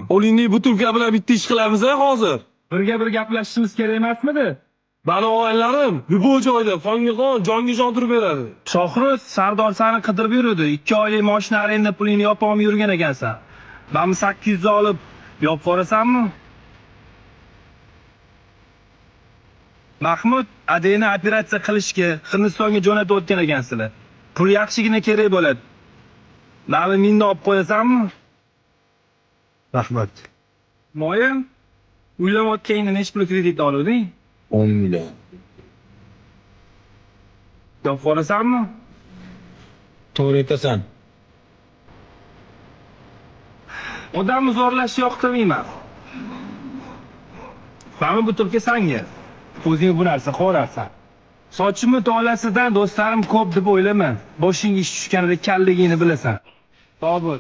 Qo'lingni butilka bilan bitta ish qilamiz hozir. Birga bir gaplashishimiz kerak emasmidi? Mani og'aylarim bu joyda Fongixon jonga-jon turib beradi. Shohruz Sardor seni qidirib yurdi. 2 oylik mashina arenda pulini yopolmay yurgan ekansan. Ben 800 olib yopib qo'rasanmi? Mahmud, adeni operatsiya qilishga Hindistonga jo'natib o'tgan ekansizlar. Pul yaxshigina kerak bo'ladi. Mani minni olib qo'yasanmi? Rahmat. Mo'yin, uylanayotganingda necha pul kredit oluvding? 10 million. Yopib qo'rasanmi? To'g'ri aytasan. Odamni zo'rlashni yoqtirmayman. Mana bu turga sanga. O'zing bu narsa qo'rarsan. Sochimni tolasidan do'stlarim ko'p deb o'ylama. Boshingga ish tushganida kalligingni bilasan. Sog' bo'l.